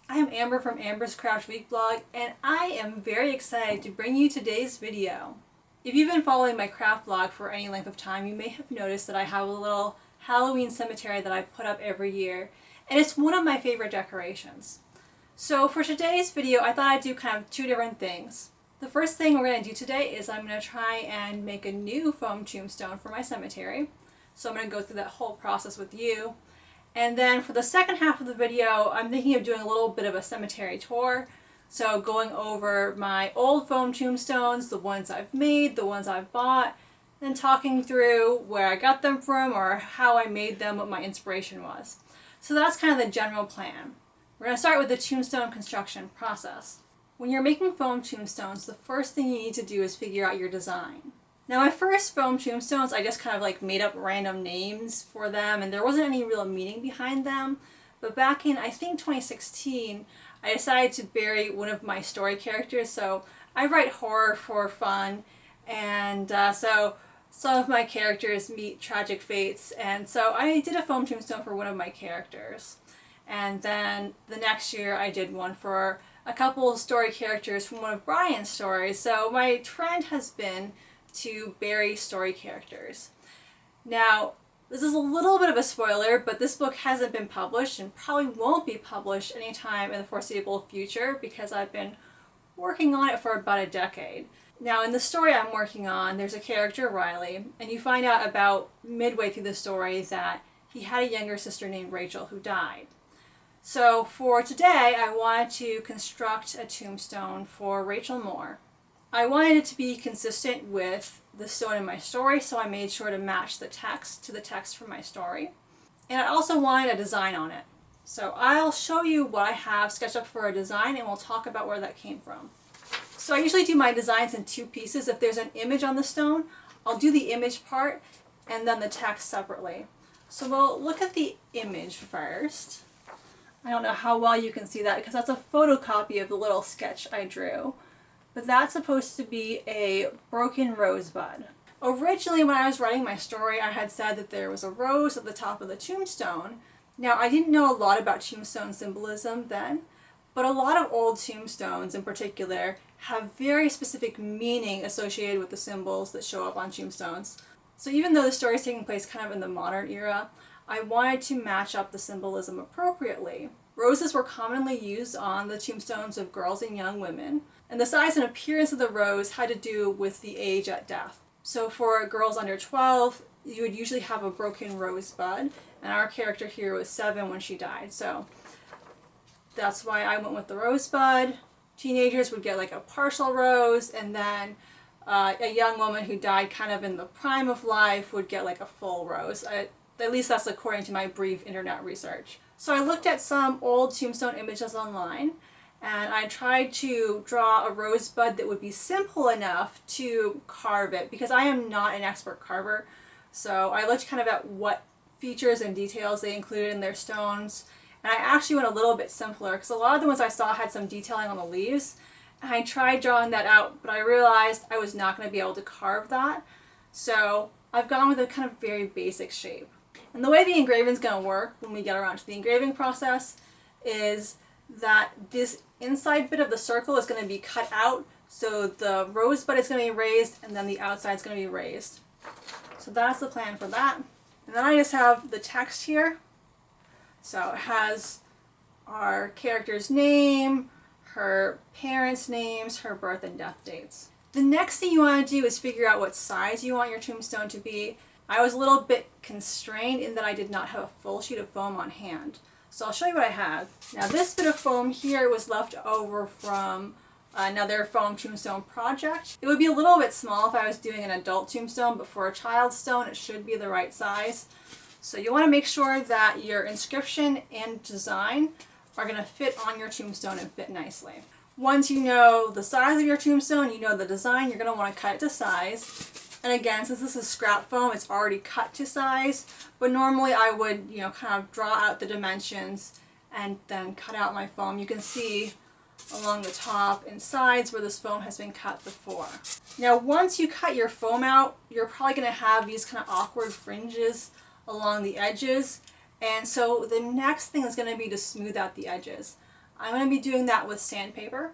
I am Amber from Amber's Craft Week blog, and I am very excited to bring you today's video. If you've been following my craft blog for any length of time, you may have noticed that I have a little Halloween cemetery that I put up every year, and it's one of my favorite decorations. So for today's video, I thought I'd do kind of two different things. The first thing we're going to do today is I'm going to try and make a new foam tombstone for my cemetery. So I'm going to go through that whole process with you. And then for the second half of the video, I'm thinking of doing a little bit of a cemetery tour. So going over my old foam tombstones, the ones I've made, the ones I've bought, and talking through where I got them from or how I made them, what my inspiration was. So that's kind of the general plan. We're going to start with the tombstone construction process. When you're making foam tombstones, the first thing you need to do is figure out your design. Now my first foam tombstones, I just kind of like made up random names for them and there wasn't any real meaning behind them. But back in, I think 2016, I decided to bury one of my story characters. So I write horror for fun, and so some of my characters meet tragic fates, and so I did a foam tombstone for one of my characters. And then the next year I did one for a couple of story characters from one of Brian's stories. So my trend has been to bury story characters. Now, this is a little bit of a spoiler, but this book hasn't been published and probably won't be published anytime in the foreseeable future because I've been working on it for about a decade. Now, in the story I'm working on, there's a character, Riley, and you find out about midway through the story that he had a younger sister named Rachel who died. So for today, I wanted to construct a tombstone for Rachel Moore. I wanted it to be consistent with the stone in my story, so I made sure to match the text to the text from my story. And I also wanted a design on it. So I'll show you what I have sketched up for a design and we'll talk about where that came from. So I usually do my designs in two pieces. If there's an image on the stone, I'll do the image part and then the text separately. So we'll look at the image first. I don't know how well you can see that because that's a photocopy of the little sketch I drew. But that's supposed to be a broken rosebud. Originally, when I was writing my story, I had said that there was a rose at the top of the tombstone. Now, I didn't know a lot about tombstone symbolism then, but a lot of old tombstones in particular have very specific meaning associated with the symbols that show up on tombstones. So even though the story is taking place kind of in the modern era, I wanted to match up the symbolism appropriately. Roses were commonly used on the tombstones of girls and young women, and the size and appearance of the rose had to do with the age at death. So for girls under 12, you would usually have a broken rosebud, and our character here was 7 when she died. So that's why I went with the rosebud. Teenagers would get like a partial rose, and then a young woman who died kind of in the prime of life would get like a full rose. At least that's according to my brief internet research. So I looked at some old tombstone images online, and I tried to draw a rosebud that would be simple enough to carve it because I am not an expert carver. So I looked kind of at what features and details they included in their stones, and I actually went a little bit simpler because a lot of the ones I saw had some detailing on the leaves, and I tried drawing that out, but I realized I was not going to be able to carve that. So I've gone with a kind of very basic shape. And the way the engraving is going to work when we get around to the engraving process is that this inside bit of the circle is going to be cut out, so the rosebud is going to be raised and then the outside is going to be raised. So that's the plan for that. And then I just have the text here. So it has our character's name, her parents' names, her birth and death dates. The next thing you want to do is figure out what size you want your tombstone to be. I was a little bit constrained in that I did not have a full sheet of foam on hand. So I'll show you what I have. Now this bit of foam here was left over from another foam tombstone project. It would be a little bit small if I was doing an adult tombstone, but for a child stone it should be the right size. So you want to make sure that your inscription and design are going to fit on your tombstone and fit nicely. Once you know the size of your tombstone, you know the design, you're going to want to cut it to size. And again, since this is scrap foam, it's already cut to size, but normally I would, kind of draw out the dimensions and then cut out my foam. You can see along the top and sides where this foam has been cut before. Now, once you cut your foam out, you're probably going to have these kind of awkward fringes along the edges, and so the next thing is going to be to smooth out the edges. I'm going to be doing that with sandpaper,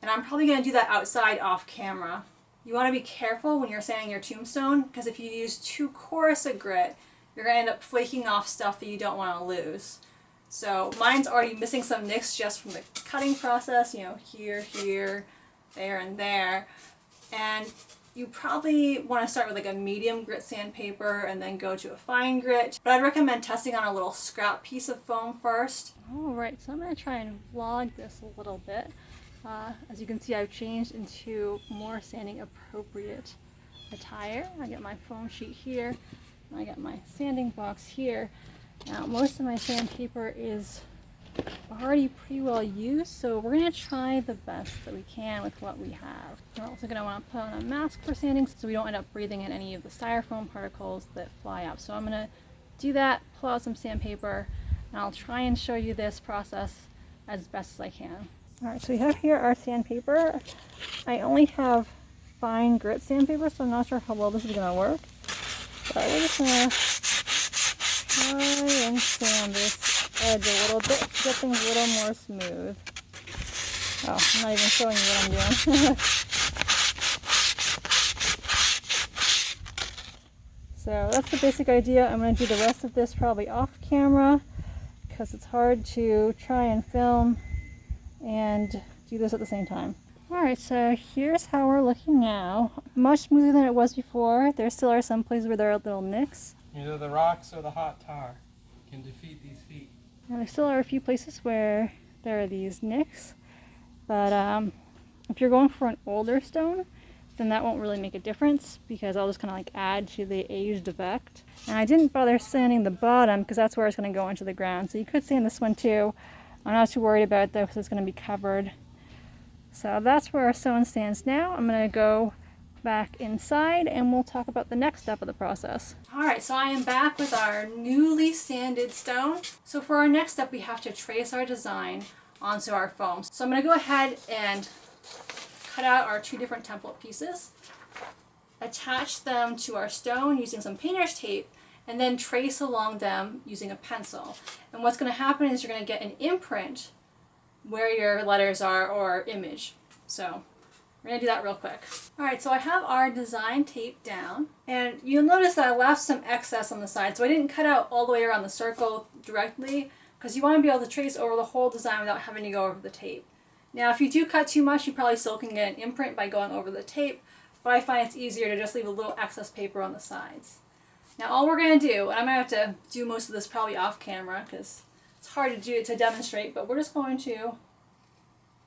and I'm probably going to do that outside off camera. You want to be careful when you're sanding your tombstone, because if you use too coarse a grit, you're going to end up flaking off stuff that you don't want to lose. So mine's already missing some nicks just from the cutting process, you know, here, here, there, and there. And you probably want to start with like a medium grit sandpaper and then go to a fine grit. But I'd recommend testing on a little scrap piece of foam first. Alright, so I'm going to try and vlog this a little bit. As you can see, I've changed into more sanding appropriate attire. I got my foam sheet here, and I got my sanding box here. Now most of my sandpaper is already pretty well used, so we're going to try the best that we can with what we have. We're also going to want to put on a mask for sanding so we don't end up breathing in any of the styrofoam particles that fly up. So I'm going to do that, pull out some sandpaper, and I'll try and show you this process as best as I can. Alright, so we have here our sandpaper. I only have fine grit sandpaper, so I'm not sure how well this is going to work. But we're just going to try and sand this edge a little bit to get things a little more smooth. Oh, I'm not even showing you what I'm doing. So that's the basic idea. I'm going to do the rest of this probably off camera because it's hard to try and film and do this at the same time. Alright, so here's how we're looking now. Much smoother than it was before. There still are some places where there are little nicks. Either the rocks or the hot tar can defeat these feet. Now, there still are a few places where there are these nicks, but if you're going for an older stone, then that won't really make a difference because I'll just kind of like add to the aged effect. And I didn't bother sanding the bottom because that's where it's going to go into the ground. So you could sand this one too. I'm not too worried about it though because it's going to be covered. So that's where our stone stands now. I'm going to go back inside and we'll talk about the next step of the process. Alright, so I am back with our newly sanded stone. So for our next step we have to trace our design onto our foam. So I'm going to go ahead and cut out our two different template pieces, attach them to our stone using some painter's tape, and then trace along them using a pencil. And what's going to happen is you're going to get an imprint where your letters are or image. So we're going to do that real quick. Alright, so I have our design tape down, and you'll notice that I left some excess on the side, so I didn't cut out all the way around the circle directly because you want to be able to trace over the whole design without having to go over the tape. Now if you do cut too much, you probably still can get an imprint by going over the tape, but I find it's easier to just leave a little excess paper on the sides. Now all we're going to do, and I'm going to have to do most of this probably off camera because it's hard to do it to demonstrate, but we're just going to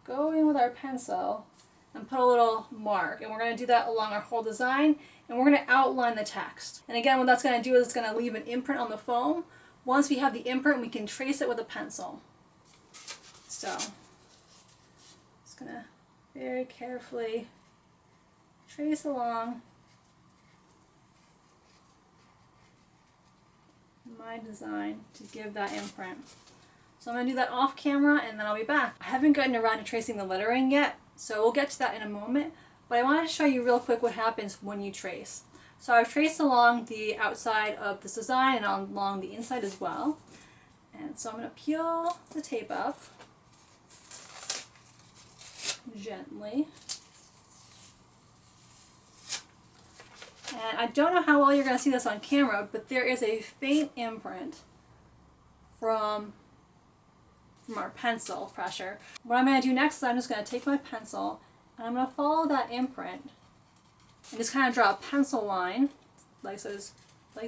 go in with our pencil and put a little mark, and we're going to do that along our whole design, and we're going to outline the text. And again, what that's going to do is it's going to leave an imprint on the foam. Once we have the imprint, we can trace it with a pencil. So just going to very carefully trace along my design to give that imprint. So I'm going to do that off camera and then I'll be back. I haven't gotten around to tracing the lettering yet, so we'll get to that in a moment, but I wanted to show you real quick what happens when you trace. So I've traced along the outside of this design and along the inside as well. And so I'm going to peel the tape up gently. And I don't know how well you're going to see this on camera, but there is a faint imprint from our pencil pressure. What I'm going to do next is I'm just going to take my pencil and I'm going to follow that imprint and just kind of draw a pencil line like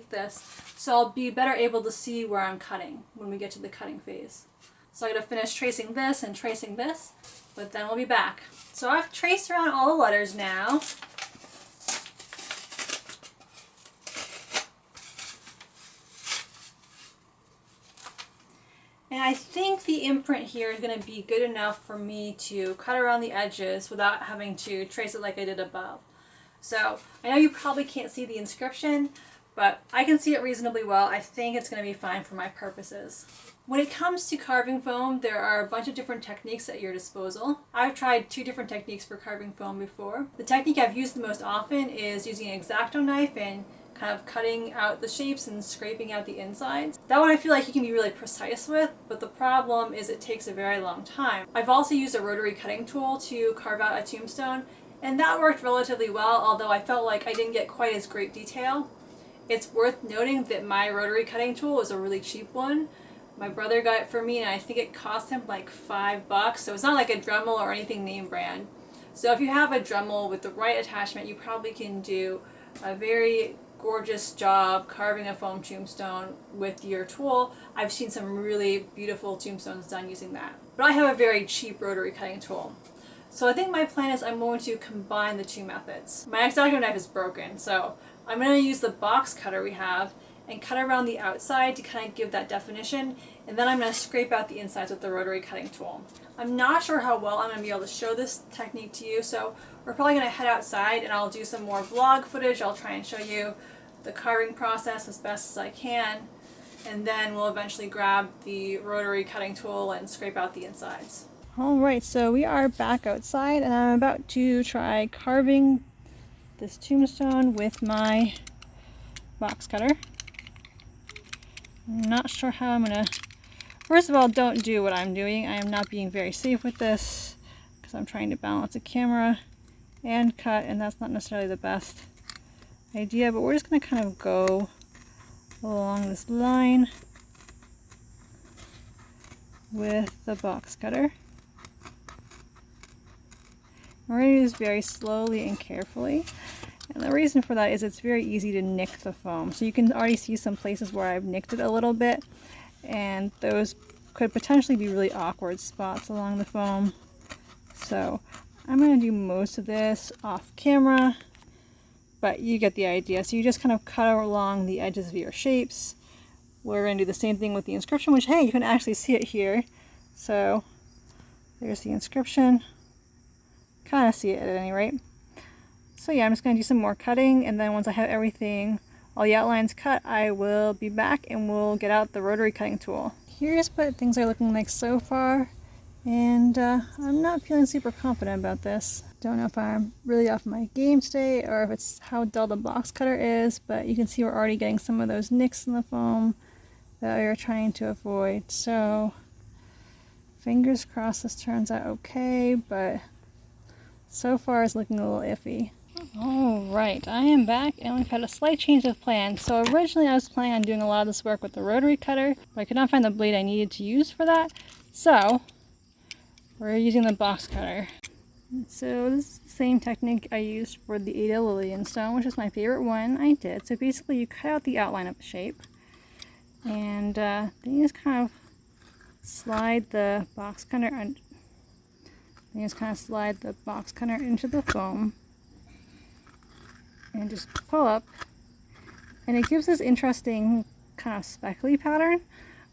this, so I'll be better able to see where I'm cutting when we get to the cutting phase. So I'm going to finish tracing this and tracing this, but then we'll be back. So I've traced around all the letters now. And I think the imprint here is going to be good enough for me to cut around the edges without having to trace it like I did above. So I know you probably can't see the inscription, but I can see it reasonably well. I think it's going to be fine for my purposes. When it comes to carving foam, there are a bunch of different techniques at your disposal. I've tried 2 different techniques for carving foam before. The technique I've used the most often is using an X-Acto knife and kind of cutting out the shapes and scraping out the insides. That one I feel like you can be really precise with, but the problem is it takes a very long time. I've also used a rotary cutting tool to carve out a tombstone, and that worked relatively well, although I felt like I didn't get quite as great detail. It's worth noting that my rotary cutting tool is a really cheap one. My brother got it for me and I think it cost him like $5, so it's not like a Dremel or anything name brand. So if you have a Dremel with the right attachment, you probably can do a very gorgeous job carving a foam tombstone with your tool. I've seen some really beautiful tombstones done using that. But I have a very cheap rotary cutting tool. So I think my plan is I'm going to combine the two methods. My X-Acto knife is broken, so I'm going to use the box cutter we have and cut around the outside to kind of give that definition, and then I'm going to scrape out the insides with the rotary cutting tool. I'm not sure how well I'm going to be able to show this technique to you, so we're probably going to head outside and I'll do some more vlog footage. I'll try and show you the carving process as best as I can, and then we'll eventually grab the rotary cutting tool and scrape out the insides. Alright, so we are back outside and I'm about to try carving this tombstone with my box cutter. I'm not sure how I'm gonna... First of all, don't do what I'm doing. I am not being very safe with this because I'm trying to balance a camera and cut, and that's not necessarily the best idea, but we're just gonna kind of go along this line with the box cutter. We're going to do this very slowly and carefully, and the reason for that is it's very easy to nick the foam. So you can already see some places where I've nicked it a little bit, and those could potentially be really awkward spots along the foam. So I'm going to do most of this off camera, but you get the idea. So you just kind of cut along the edges of your shapes. We're going to do the same thing with the inscription, which, hey, you can actually see it here. So there's the inscription. Kind of see it at any rate. So yeah, I'm just going to do some more cutting, and then once I have everything, all the outlines cut, I will be back and we'll get out the rotary cutting tool. Here's what things are looking like so far, and I'm not feeling super confident about this. Don't know if I'm really off my game today or if it's how dull the box cutter is, but you can see we're already getting some of those nicks in the foam that we are trying to avoid. So fingers crossed this turns out okay, but so far it's looking a little iffy. Alright, I am back and we've had a slight change of plan. So originally I was planning on doing a lot of this work with the rotary cutter, but I could not find the blade I needed to use for that. So we're using the box cutter. So this is the same technique I used for the Ada Lillian stone, which is my favorite one I did. So basically you cut out the outline of the shape, and then you just kind of slide the box cutter and you just kind of slide the box cutter into the foam and just pull up, and it gives this interesting kind of speckly pattern.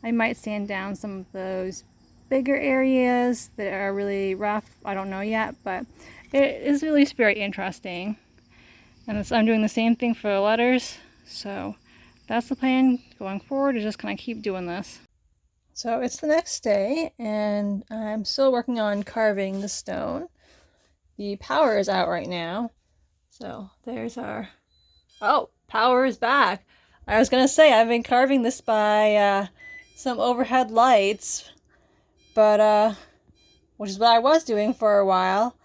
I might sand down some of those bigger areas that are really rough. I don't know yet, but it is at least very interesting. And I'm doing the same thing for the letters, so that's the plan going forward, is just kind of keep doing this. So it's the next day, and I'm still working on carving the stone. The power is out right now. So there's our... Oh, power is back. I was going to say, I've been carving this by some overhead lights, but which is what I was doing for a while.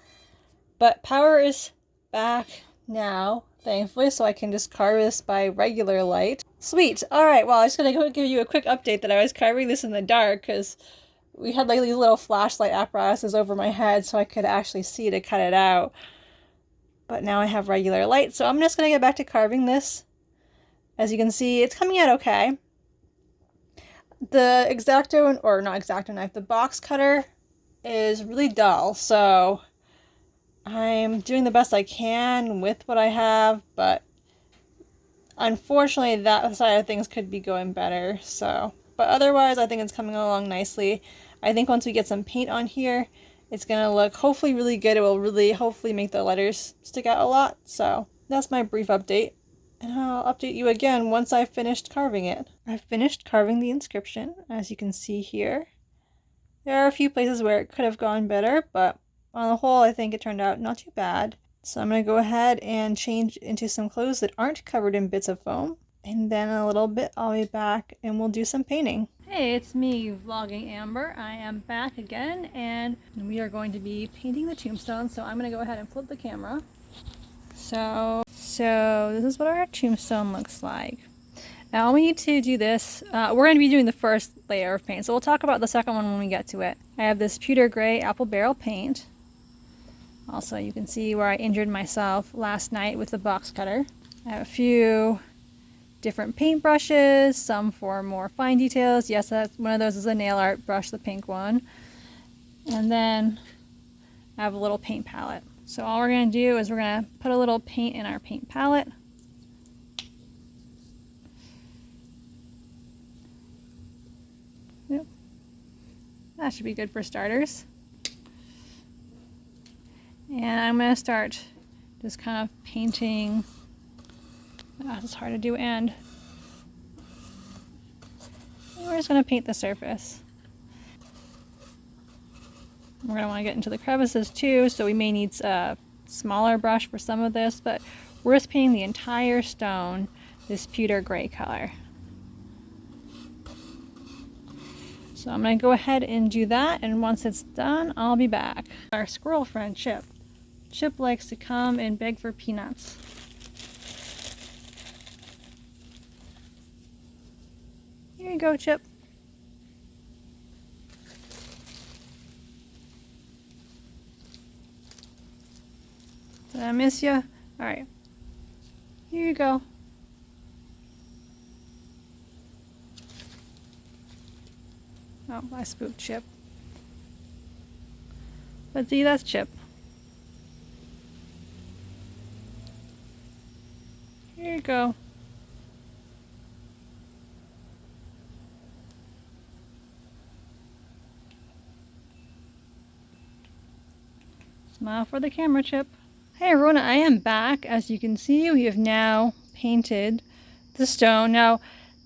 But power is back now, thankfully, so I can just carve this by regular light. Sweet. Alright, well, I'm just going to give you a quick update that I was carving this in the dark because we had like these little flashlight apparatuses over my head so I could actually see to cut it out. But now I have regular light, so I'm just going to get back to carving this. As you can see, it's coming out okay. The X-Acto, or not X-Acto knife, the box cutter is really dull, so I'm doing the best I can with what I have, but unfortunately that side of things could be going better. So, but otherwise I think it's coming along nicely. I think once we get some paint on here, it's gonna look hopefully really good. It will really hopefully make the letters stick out a lot. So that's my brief update, and I'll update you again once I've finished carving it. I've finished carving the inscription, as you can see here. There are a few places where it could have gone better, but on the whole I think it turned out not too bad. So I'm going to go ahead and change into some clothes that aren't covered in bits of foam. And then in a little bit I'll be back and we'll do some painting. Hey, it's me, Vlogging Amber. I am back again and we are going to be painting the tombstone. So I'm going to go ahead and flip the camera. So this is what our tombstone looks like. Now we need to do this. We're going to be doing the first layer of paint. So we'll talk about the second one when we get to it. I have this pewter gray apple barrel paint. Also, you can see where I injured myself last night with the box cutter. I have a few different paint brushes, some for more fine details. Yes, that's one of those is a nail art brush, the pink one. And then I have a little paint palette. So all we're going to do is we're going to put a little paint in our paint palette. Yep. That should be good for starters. And I'm going to start just kind of painting. It's hard to do, and we're just going to paint the surface. We're going to want to get into the crevices too, so we may need a smaller brush for some of this, but we're just painting the entire stone this pewter gray color. So I'm going to go ahead and do that, and once it's done, I'll be back. Our squirrel friend, Chip. Chip likes to come and beg for peanuts. Here you go, Chip. Did I miss you? Alright. Here you go. Oh, I spooked Chip. But see, that's Chip. Here you go. Smile for the camera, Chip. Hey everyone, I am back. As you can see, we have now painted the stone. Now,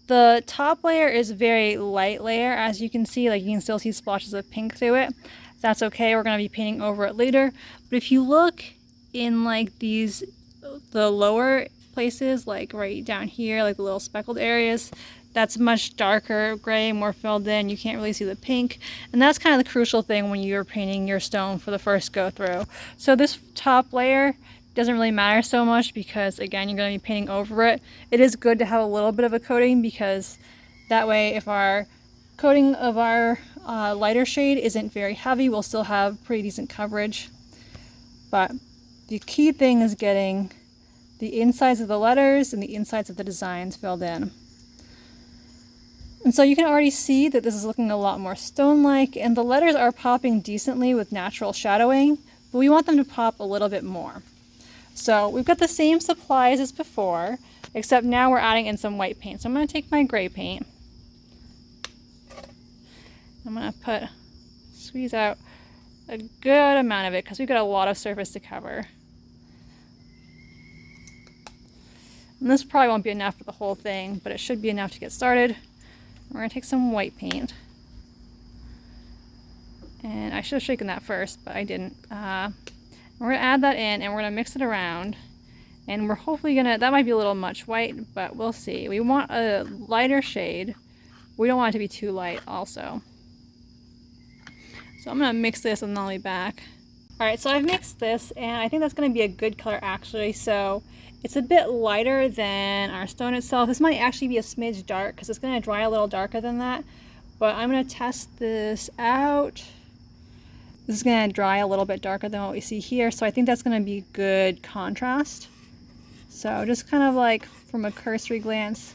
the top layer is a very light layer. As you can see, like you can still see splotches of pink through it. That's okay, we're going to be painting over it later. But if you look in like the lower places, like right down here, like the little speckled areas, that's much darker gray, more filled in. You can't really see the pink. And that's kind of the crucial thing when you're painting your stone for the first go through. So this top layer doesn't really matter so much because, again, you're going to be painting over it. It is good to have a little bit of a coating because that way if our coating of our lighter shade isn't very heavy, we'll still have pretty decent coverage. But the key thing is getting the insides of the letters and the insides of the designs filled in. And so you can already see that this is looking a lot more stone-like, and the letters are popping decently with natural shadowing, but we want them to pop a little bit more. So we've got the same supplies as before, except now we're adding in some white paint. So I'm going to take my gray paint. I'm going to squeeze out a good amount of it because we've got a lot of surface to cover. And this probably won't be enough for the whole thing, but it should be enough to get started. We're going to take some white paint. And I should have shaken that first, but I didn't. We're going to add that in and we're going to mix it around. And we're hopefully going to, that might be a little much white, but we'll see. We want a lighter shade. We don't want it to be too light also. So I'm going to mix this and then I'll be back. Alright, so I've mixed this and I think that's going to be a good color actually. So it's a bit lighter than our stone itself. This might actually be a smidge dark because it's going to dry a little darker than that. But I'm going to test this out. This is going to dry a little bit darker than what we see here. So I think that's going to be good contrast. So just kind of like from a cursory glance,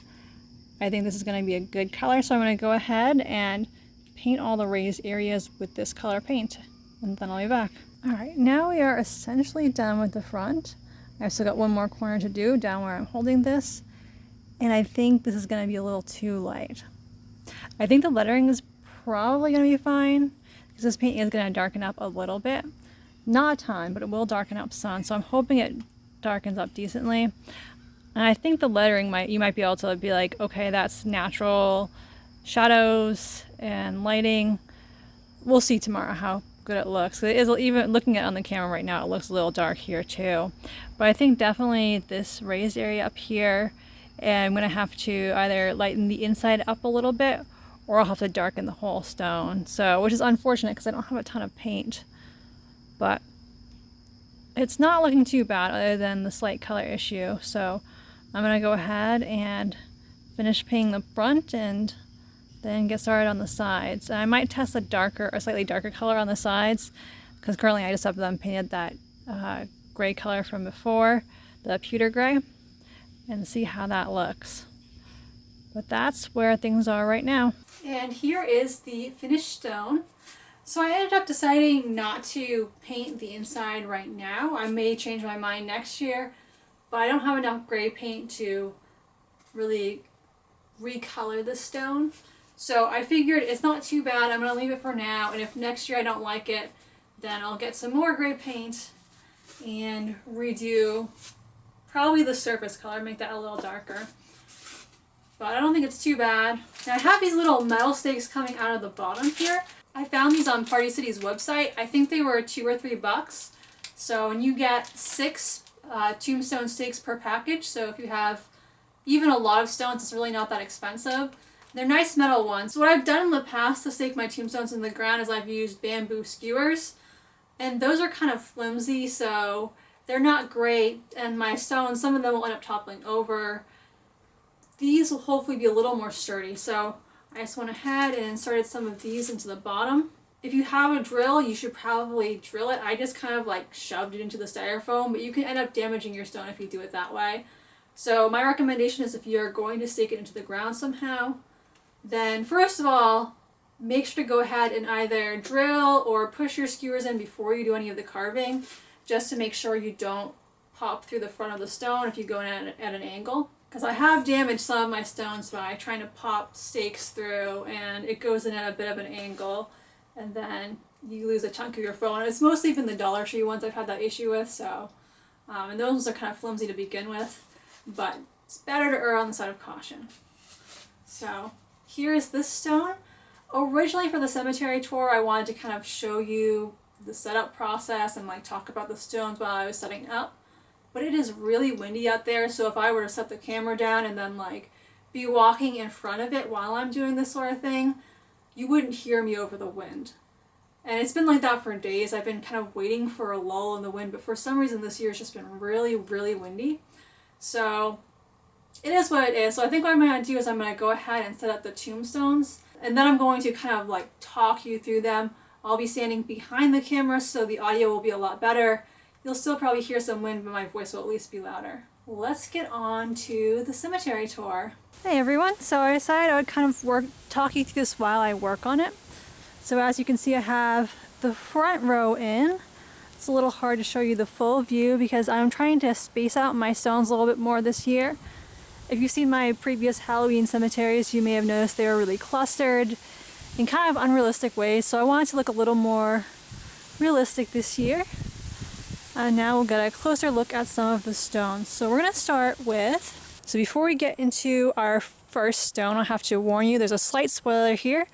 I think this is going to be a good color. So I'm going to go ahead and paint all the raised areas with this color paint. And then I'll be back. Alright, now we are essentially done with the front. I've still got one more corner to do down where I'm holding this. And I think this is going to be a little too light. I think the lettering is probably going to be fine because this paint is going to darken up a little bit. Not a ton, but it will darken up some. So I'm hoping it darkens up decently. And I think the lettering you might be able to be like, okay, that's natural shadows and lighting. We'll see tomorrow how good it looks. It is, even looking at it on the camera right now, it looks a little dark here too. But I think definitely this raised area up here, and I'm gonna have to either lighten the inside up a little bit, or I'll have to darken the whole stone. So, which is unfortunate because I don't have a ton of paint. But it's not looking too bad other than the slight color issue. So I'm gonna go ahead and finish painting the front and then get started on the sides. And I might test a slightly darker color on the sides, because currently I just have them painted that gray color from before, the pewter gray, and see how that looks. But that's where things are right now. And here is the finished stone. So I ended up deciding not to paint the inside right now. I may change my mind next year, but I don't have enough gray paint to really recolor the stone. So I figured it's not too bad. I'm going to leave it for now, and if next year I don't like it, then I'll get some more gray paint and redo probably the surface color, make that a little darker. But I don't think it's too bad. Now I have these little metal stakes coming out of the bottom here. I found these on Party City's website. I think they were $2 or $3. So, and you get 6 tombstone stakes per package. So if you have even a lot of stones, it's really not that expensive. They're nice metal ones. So what I've done in the past to stake my tombstones in the ground is I've used bamboo skewers. And those are kind of flimsy, so they're not great. And my stones, some of them will end up toppling over. These will hopefully be a little more sturdy. So I just went ahead and inserted some of these into the bottom. If you have a drill, you should probably drill it. I just kind of like shoved it into the styrofoam, but you can end up damaging your stone if you do it that way. So my recommendation is, if you're going to stake it into the ground somehow, then first of all, make sure to go ahead and either drill or push your skewers in before you do any of the carving, just to make sure you don't pop through the front of the stone if you go in at an angle. Because I have damaged some of my stones by trying to pop stakes through, and it goes in at a bit of an angle, and then you lose a chunk of your phone. It's mostly been the Dollar Tree ones I've had that issue with, so and those are kind of flimsy to begin with, but it's better to err on the side of caution. So here is this stone. Originally for the cemetery tour, I wanted to kind of show you the setup process and like talk about the stones while I was setting up. But it is really windy out there, so if I were to set the camera down and then like be walking in front of it while I'm doing this sort of thing, you wouldn't hear me over the wind. And it's been like that for days. I've been kind of waiting for a lull in the wind, but for some reason this year it's just been really, really windy. So it is what it is. So I think what I'm going to do is I'm going to go ahead and set up the tombstones, and then I'm going to kind of like talk you through them. I'll be standing behind the camera, so the audio will be a lot better. You'll still probably hear some wind, but my voice will at least be louder. Let's get on to the cemetery tour. Hey everyone, so I decided I would kind of talk you through this while I work on it. So as you can see, I have the front row in. It's a little hard to show you the full view because I'm trying to space out my stones a little bit more this year. If you've seen my previous Halloween cemeteries, you may have noticed they were really clustered in kind of unrealistic ways, so I wanted to look a little more realistic this year. And now we'll get a closer look at some of the stones. So we're going to start with, so before we get into our first stone, I have to warn you, there's a slight spoiler here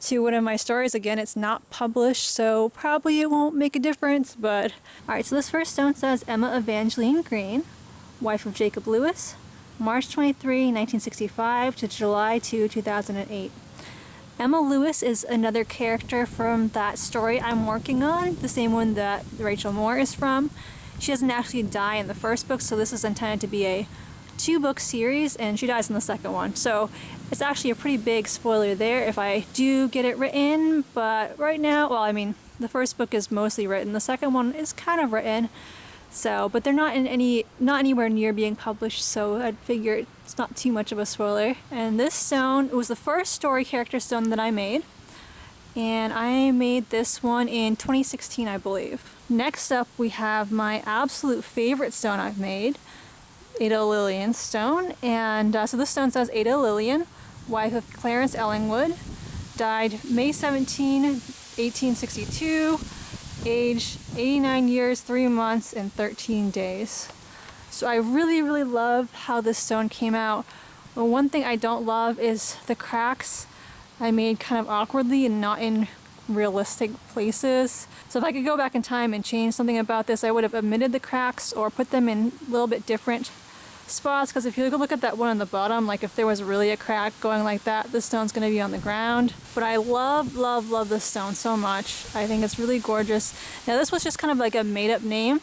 to one of my stories. Again, it's not published, so probably it won't make a difference, but... Alright, so this first stone says Emma Evangeline Green, wife of Jacob Lewis, March 23, 1965 to July 2, 2008. Emma Lewis is another character from that story I'm working on, the same one that Rachel Moore is from. She doesn't actually die in the first book, so this is intended to be a 2-book series, and she dies in the second one. So it's actually a pretty big spoiler there if I do get it written, but right now, well, I mean, the first book is mostly written, the second one is kind of written, so, but they're not anywhere near being published, so I'd figure it's not too much of a spoiler. And this stone, it was the first story character stone that I made, and I made this one in 2016, I believe. Next up, we have my absolute favorite stone I've made, Ada Lillian stone, and so this stone says Ada Lillian, wife of Clarence Ellingwood, died May 17, 1862, age 89 years, 3 months, and 13 days. So I really, really love how this stone came out. But one thing I don't love is the cracks I made kind of awkwardly and not in realistic places. So if I could go back in time and change something about this, I would have omitted the cracks or put them in a little bit different spots, because if you look at that one on the bottom, like if there was really a crack going like that, the stone's going to be on the ground. But I love, love, love this stone so much. I think it's really gorgeous. Now this was just kind of like a made-up name.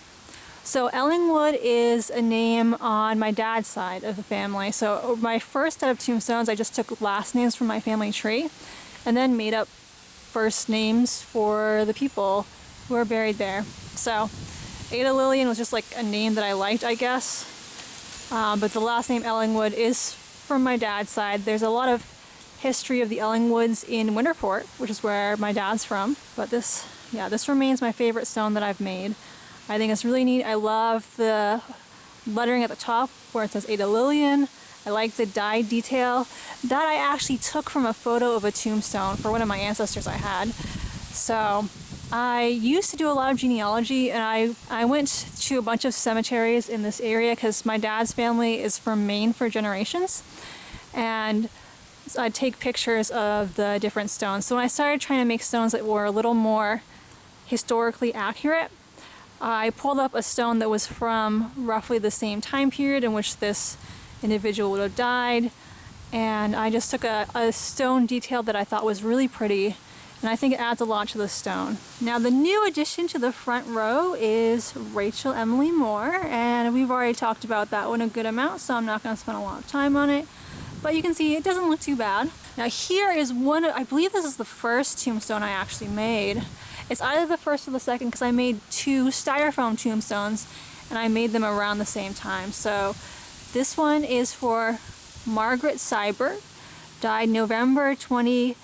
So Ellingwood is a name on my dad's side of the family. So my first set of tombstones, I just took last names from my family tree and then made up first names for the people who are buried there. So Ada Lillian was just like a name that I liked, I guess. But the last name Ellingwood is from my dad's side. There's a lot of history of the Ellingwoods in Winterport, which is where my dad's from. But this remains my favorite stone that I've made. I think it's really neat. I love the lettering at the top where it says Ada Lillian. I like the dyed detail. That I actually took from a photo of a tombstone for one of my ancestors I had. So I used to do a lot of genealogy, and I went to a bunch of cemeteries in this area because my dad's family is from Maine for generations, and so I'd take pictures of the different stones. So when I started trying to make stones that were a little more historically accurate, I pulled up a stone that was from roughly the same time period in which this individual would have died, and I just took a stone detail that I thought was really pretty, and I think it adds a lot to the stone. Now the new addition to the front row is Rachel Emily Moore, and we've already talked about that one a good amount, so I'm not going to spend a lot of time on it, but you can see it doesn't look too bad. Now here is one, I believe this is the first tombstone I actually made. It's either the first or the second, because I made 2 styrofoam tombstones and I made them around the same time. So this one is for Margaret Seibert, died November 20,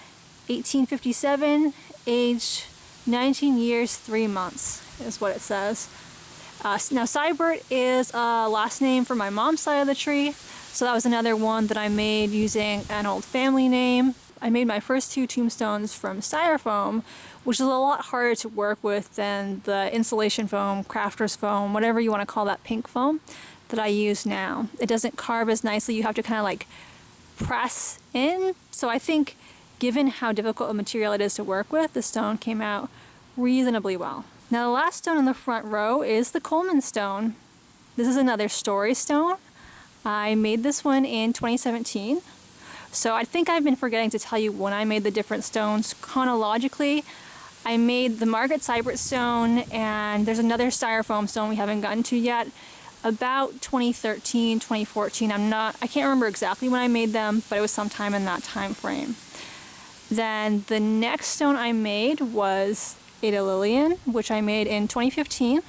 1857, age 19 years, 3 months is what it says. Now Seibert is a last name for my mom's side of the tree, so that was another one that I made using an old family name. I made my first 2 tombstones from styrofoam, which is a lot harder to work with than the insulation foam, crafter's foam, whatever you want to call that pink foam that I use now. It doesn't carve as nicely. You have to kind of like press in. So I think given how difficult a material it is to work with, the stone came out reasonably well. Now the last stone in the front row is the Coleman stone. This is another story stone. I made this one in 2017. So I think I've been forgetting to tell you when I made the different stones chronologically. I made the Margaret Seibert stone, and there's another styrofoam stone we haven't gotten to yet, about 2013, 2014. I can't remember exactly when I made them, but it was sometime in that time frame. Then the next stone I made was Ada Lillian, which I made in 2015.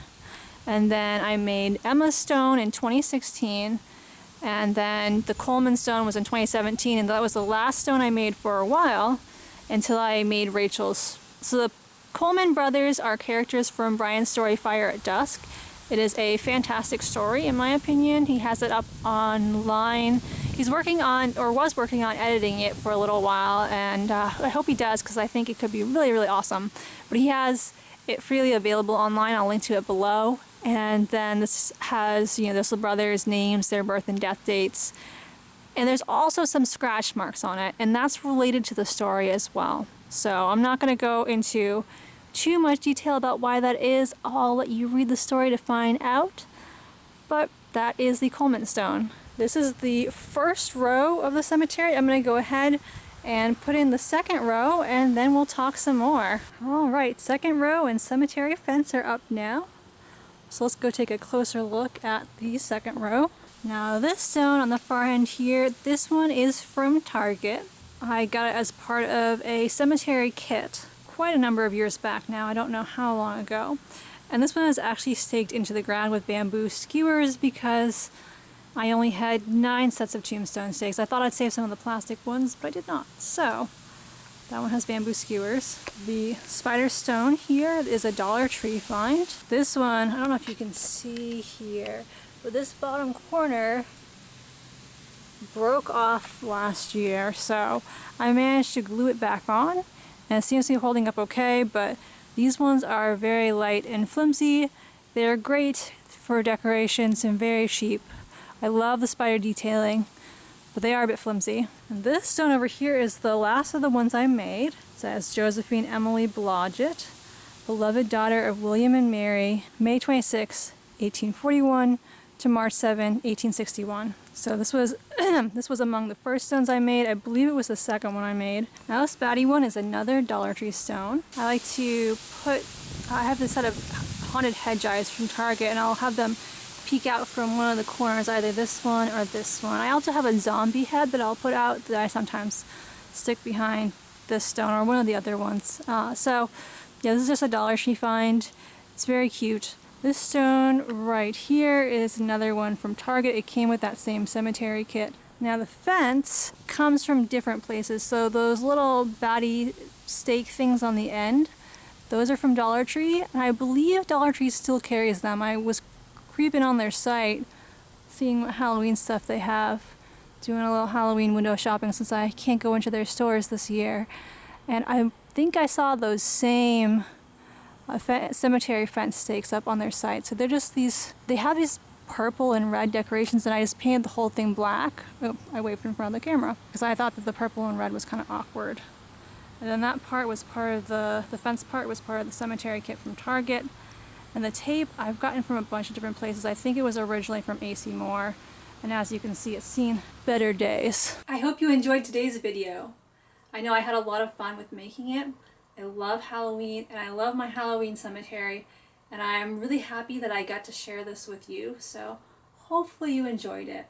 And then I made Emma's stone in 2016. And then the Coleman stone was in 2017, and that was the last stone I made for a while until I made Rachel's. So the Coleman brothers are characters from Brian's story Fire at Dusk. It is a fantastic story in my opinion. He has it up online. He's working on, or was working on, editing it for a little while, and I hope he does, because I think it could be really, really awesome. But he has it freely available online. I'll link to it below. And then this has, the brothers' names, their birth and death dates. And there's also some scratch marks on it, and that's related to the story as well. So I'm not going to go into too much detail about why that is. I'll let you read the story to find out. But that is the Coleman stone. This is the first row of the cemetery. I'm going to go ahead and put in the second row, and then we'll talk some more. All right, second row and cemetery fence are up now. So let's go take a closer look at the second row. Now this stone on the far end here, this one is from Target. I got it as part of a cemetery kit quite a number of years back now. I don't know how long ago. And this one is actually staked into the ground with bamboo skewers because I only had 9 sets of tombstone stakes. I thought I'd save some of the plastic ones, but I did not. So that one has bamboo skewers. The spider stone here is a Dollar Tree find. This one, I don't know if you can see here, but this bottom corner broke off last year, so I managed to glue it back on, and it seems to be holding up okay, but these ones are very light and flimsy. They're great for decorations and very cheap. I love the spider detailing. but they are a bit flimsy. And this stone over here is the last of the ones I made. It says Josephine Emily Blodgett, beloved daughter of William and Mary, May 26, 1841 to March 7, 1861. So this was this was among the first stones I made. I believe it was the second one I made. Now this batty one is another Dollar Tree stone. I like to I have this set of haunted hedge eyes from Target, and I'll have them peek out from one of the corners, either this one or this one. I also have a zombie head that I'll put out that I sometimes stick behind this stone or one of the other ones. So yeah, this is just a Dollar Tree find. It's very cute. This stone right here is another one from Target. It came with that same cemetery kit. Now the fence comes from different places. So those little batty stake things on the end, those are from Dollar Tree. And I believe Dollar Tree still carries them. I was creeping on their site, seeing what Halloween stuff they have, doing a little Halloween window shopping since I can't go into their stores this year. And I think I saw those same cemetery fence stakes up on their site. So they're just they have these purple and red decorations, and I just painted the whole thing black. Oh, I waved in front of the camera because I thought that the purple and red was kind of awkward. And then that part was part of the fence part was part of the cemetery kit from Target. And the tape I've gotten from a bunch of different places. I think it was originally from AC Moore. And as you can see, it's seen better days. I hope you enjoyed today's video. I know I had a lot of fun with making it. I love Halloween, and I love my Halloween cemetery, and I'm really happy that I got to share this with you, so hopefully you enjoyed it.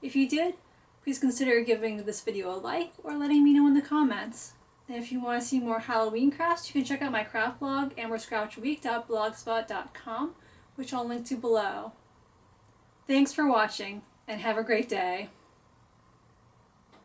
If you did, please consider giving this video a like or letting me know in the comments. And if you want to see more Halloween crafts, you can check out my craft blog, amberscrouchweek.blogspot.com, which I'll link to below. Thanks for watching, and have a great day.